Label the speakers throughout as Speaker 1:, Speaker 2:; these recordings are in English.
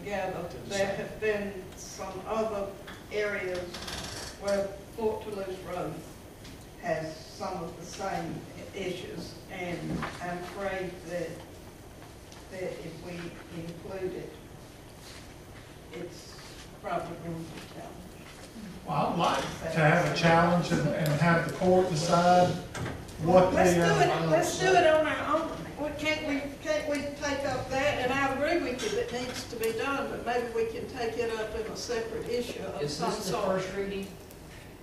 Speaker 1: together. There have been some other areas where Fort Toulouse Road has some of the same issues, and I'm afraid that if we include it, it's probably going to be challenging.
Speaker 2: Well, I'd like to have a challenge and have the court decide what
Speaker 1: Let's
Speaker 2: they
Speaker 1: do
Speaker 2: are.
Speaker 1: it, let's do it on our own. Can't we take up that? And I agree with you, that needs to be done, but maybe we can take it up in a separate issue of
Speaker 3: Is
Speaker 1: some
Speaker 3: this the
Speaker 1: sort.
Speaker 3: first reading?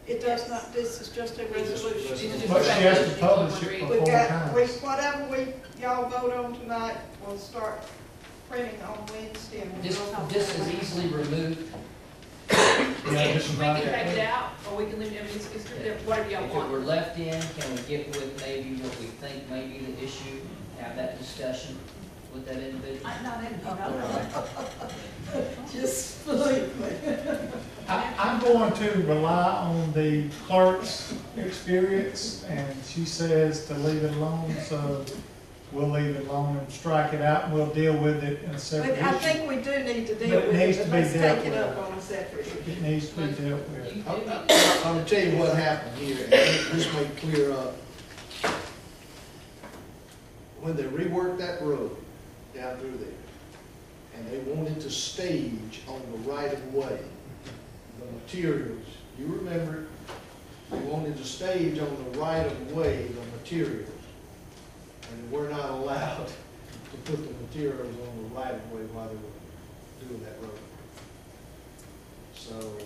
Speaker 1: It does not, this is just a resolution.
Speaker 2: But she has to publish it
Speaker 1: We've
Speaker 2: before
Speaker 1: got,
Speaker 2: times.
Speaker 1: whatever y'all vote on tonight, we'll start printing on Wednesday. And we'll
Speaker 3: This is easily removed.
Speaker 2: Yeah, just
Speaker 4: We
Speaker 2: about
Speaker 4: can
Speaker 2: that.
Speaker 4: take it out, or we can leave it, I mean, it's whatever y'all
Speaker 3: If it were
Speaker 4: want.
Speaker 3: left in, can we get with maybe what we think may be the issue, have that discussion with that individual?
Speaker 4: Not in,
Speaker 1: Just believe me.
Speaker 2: I'm going to rely on the clerk's experience, and she says to leave it alone, so we'll leave it alone and strike it out, and we'll deal with it in a separate
Speaker 1: But I
Speaker 2: issue.
Speaker 1: think we do need to deal
Speaker 2: But it
Speaker 1: with
Speaker 2: needs
Speaker 1: it,
Speaker 2: to
Speaker 1: but
Speaker 2: be
Speaker 1: let's
Speaker 2: dealt
Speaker 1: take it
Speaker 2: with.
Speaker 1: up on a separate issue.
Speaker 2: It needs to be dealt with.
Speaker 3: You
Speaker 5: I'm
Speaker 3: do.
Speaker 5: going to tell you what happened here, and this may clear up. When they reworked that road down through there, and they wanted to stage on the right of way, the materials, you remember, they wanted to stage on the right of way, the materials. And we're not allowed to put the materials on the right of way while they were doing that road. So,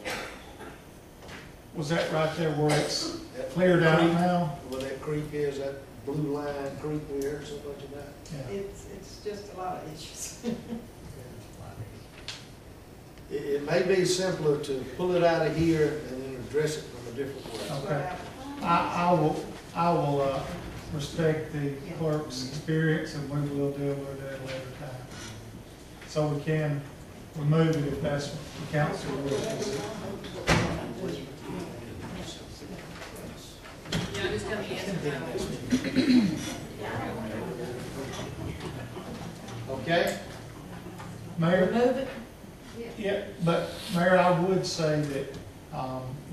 Speaker 2: Was that right there where it's
Speaker 5: that
Speaker 2: cleared out
Speaker 5: creek-
Speaker 2: now?
Speaker 5: Where that creek is, that blue line creek there, or something like that.
Speaker 2: Yeah.
Speaker 1: It's just a lot of issues.
Speaker 5: It may be simpler to pull it out of here and then address it from a different way.
Speaker 2: Okay. I will respect the clerk's experience, and we will deal with it at a later time. So we can remove it if that's what the council wishes.
Speaker 4: Yeah, just tell me yes or no.
Speaker 5: Okay?
Speaker 2: Mayor?
Speaker 1: Remove it?
Speaker 2: Yeah, but Mayor, I would say that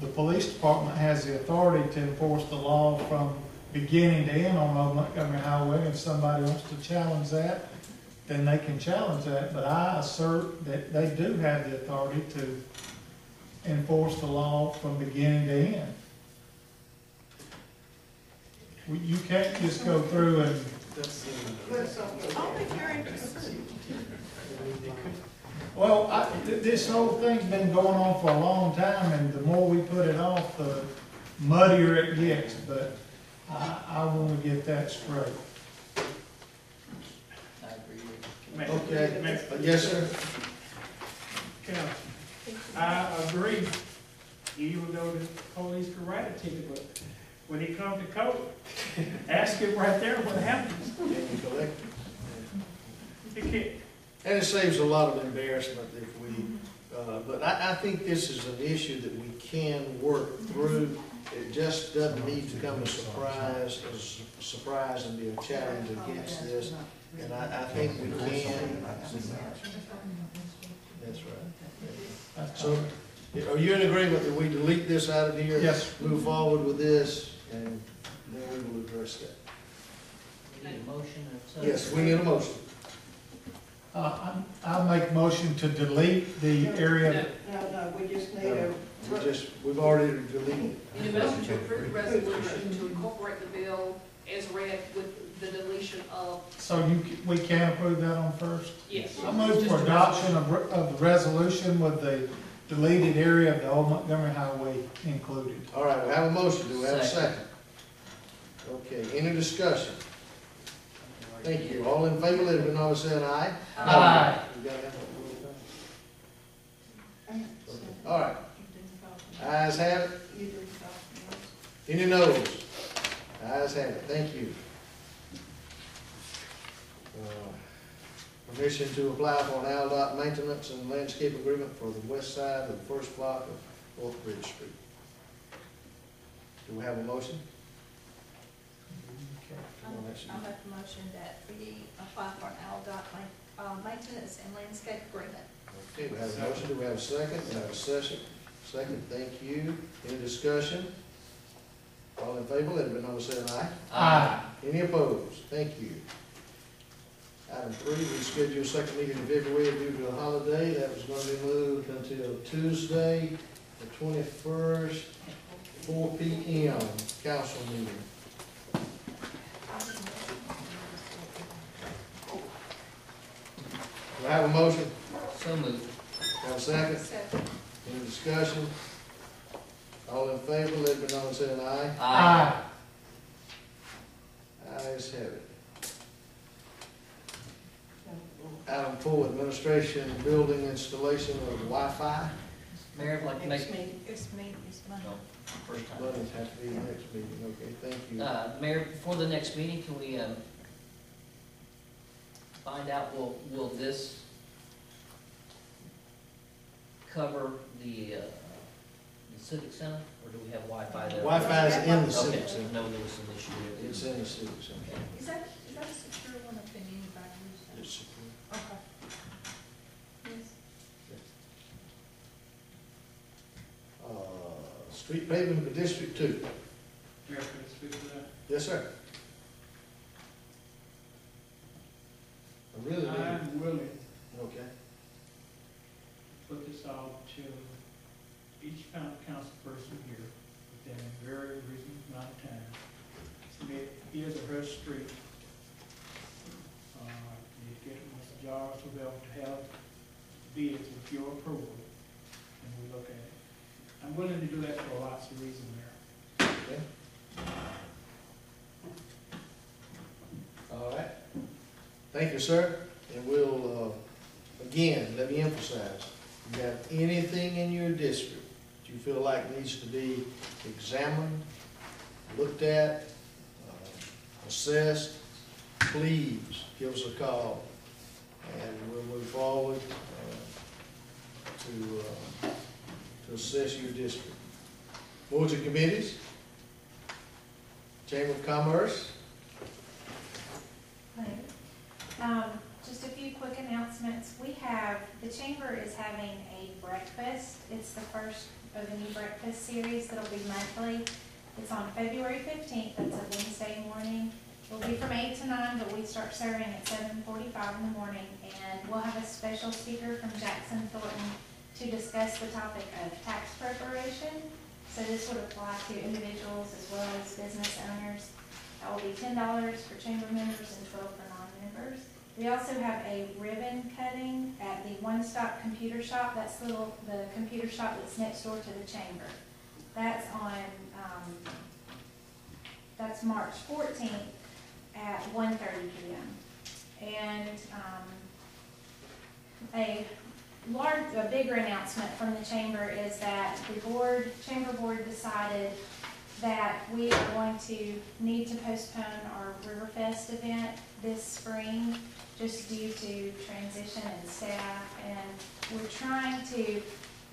Speaker 2: the police department has the authority to enforce the law from beginning to end on Old Montgomery Highway. If somebody wants to challenge that, then they can challenge that. But I assert that they do have the authority to enforce the law from beginning to end. You can't just go through and,
Speaker 1: I'll be very interested.
Speaker 2: well, this whole thing's been going on for a long time, and the more we put it off, the muddier it gets. But I want to get that straight.
Speaker 3: I agree with
Speaker 5: Okay. Yes, sir?
Speaker 6: Council, I agree. You would go to the police to write a ticket, but when it comes to court, ask him right there what happens.
Speaker 5: Can you collect?
Speaker 6: You can't.
Speaker 5: And it saves a lot of embarrassment if we, but I think this is an issue that we can work through. It just doesn't need to come as a surprise and be a challenge against this. And I think we can. That's right. So, are you in agreement that we delete this out of here?
Speaker 2: Yes.
Speaker 5: Move forward with this, and then we will address that.
Speaker 3: We need a motion and a second.
Speaker 5: Yes, we need a motion.
Speaker 2: I'll make a motion to delete the area.
Speaker 1: No, we just need a.
Speaker 5: We've already deleted.
Speaker 4: Need a motion to approve the resolution to incorporate the bill as read with the deletion of,
Speaker 2: So we can approve that on first?
Speaker 4: yes.
Speaker 2: I move for adoption of the resolution with the deleted area of the Old Montgomery Highway included.
Speaker 5: All right, we have a motion. Do we have a
Speaker 3: Second.
Speaker 5: second? Okay, any discussion? Thank you. All in favor, let it be known by saying aye.
Speaker 3: Aye.
Speaker 5: We got that? All right, ayes have it. Any noes? Ayes have it. Thank you. Permission to apply for an ALDOT maintenance and landscape agreement for the west side of the first block of North Bridge Street. Do we have a motion?
Speaker 7: I'll make a motion that we apply for an ALDOT maintenance and landscape agreement.
Speaker 5: Okay, we have a motion, do we have a second? We have a session. Second, thank you. Any discussion? All in favor, let it be known by saying aye.
Speaker 2: Aye.
Speaker 5: Any opposed? Thank you. Item 3, we scheduled second meeting in February due to a holiday. That was going to be moved until Tuesday, the 21st, 4 p.m. council meeting. Do I have a motion?
Speaker 3: So moved.
Speaker 5: Have a second?
Speaker 4: Second.
Speaker 5: Any discussion? All in favor, let it be known by saying aye.
Speaker 2: Aye.
Speaker 5: Ayes have it. Item 4, administration building installation of Wi-Fi.
Speaker 3: Mayor, I'd like to make,
Speaker 1: It's Monday.
Speaker 3: first time.
Speaker 5: Buttons have to be the next meeting, okay, thank you.
Speaker 3: Mayor, before the next meeting, can we, find out, will this cover the civic center, or do we have Wi-Fi there?
Speaker 5: Wi-Fi is in the
Speaker 3: Okay,
Speaker 5: civic
Speaker 3: so
Speaker 5: center.
Speaker 3: no, there was some issue there.
Speaker 5: It's in the civic center.
Speaker 3: Okay.
Speaker 4: Is that a secure one up in anybody's?
Speaker 5: It's secure.
Speaker 4: Okay. Yes.
Speaker 5: Street paving for District 2.
Speaker 6: Mayor, can I speak to that?
Speaker 5: Yes, sir. I really need,
Speaker 6: I'm willing
Speaker 5: okay.
Speaker 6: to put this out to each council person here within a very reasonable amount of time. Submit his or her street. You get Mr. Jarvis will be able to have bids with your approval, and we look at it. I'm willing to do that for lots of reasons there.
Speaker 5: Okay. All right. Thank you, sir. And we'll, again, let me emphasize, if you have anything in your district that you feel like needs to be examined, looked at, assessed, please give us a call, and we'll move forward to assess your district. Boards and committees? Chamber of Commerce?
Speaker 7: Just a few quick announcements. The chamber is having a breakfast. It's the first of a new breakfast series that'll be monthly. It's on February 15th, that's a Wednesday morning. It'll be from 8 to 9, but we start serving at 7:45 in the morning. And we'll have a special speaker from Jackson Thornton to discuss the topic of tax preparation. So this would apply to individuals as well as business owners. That will be $10 for chamber members and $12 for non-members. We also have a ribbon cutting at the One Stop Computer Shop. That's the computer shop that's next door to the chamber. That's on, that's March 14th at 1:30 p.m. And a bigger announcement from the chamber is that the chamber board decided that we are going to need to postpone our Riverfest event this spring just due to transition and staff, and we're trying to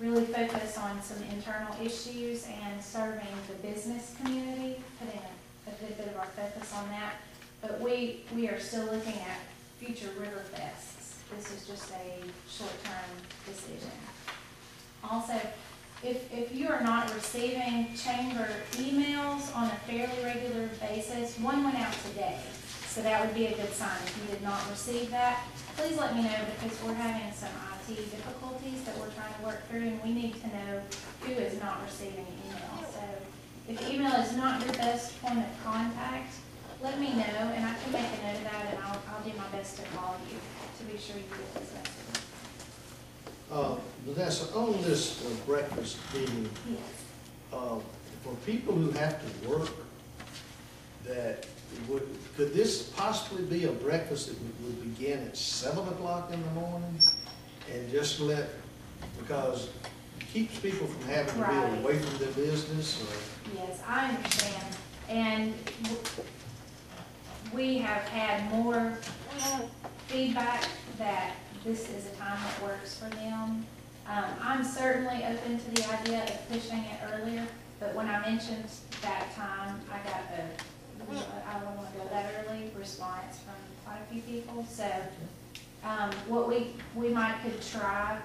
Speaker 7: really focus on some internal issues and serving the business community, putting a good bit of our focus on that. But we are still looking at future Riverfests. This is just a short-term decision. Also, if you are not receiving chamber emails on a fairly regular basis, one went out today, so that would be a good sign. If you did not receive that, please let me know, because we're having some IT difficulties that we're trying to work through, and we need to know who is not receiving email. So if email is not your best point of contact, let me know, and I can make a note of that, and I'll do my best to call you to be sure you get this message.
Speaker 5: Vanessa, on this breakfast meeting,
Speaker 7: Yes.
Speaker 5: for people who have to work, could this possibly be a breakfast that would begin at 7 o'clock in the morning? And just because it keeps people from having to
Speaker 7: Right.
Speaker 5: be away from their business, or?
Speaker 7: Yes, I understand. And we have had more feedback that this is a time that works for them. I'm certainly open to the idea of pushing it earlier, but when I mentioned that time, I got I don't want to go that early response from quite a few people. So what we might could try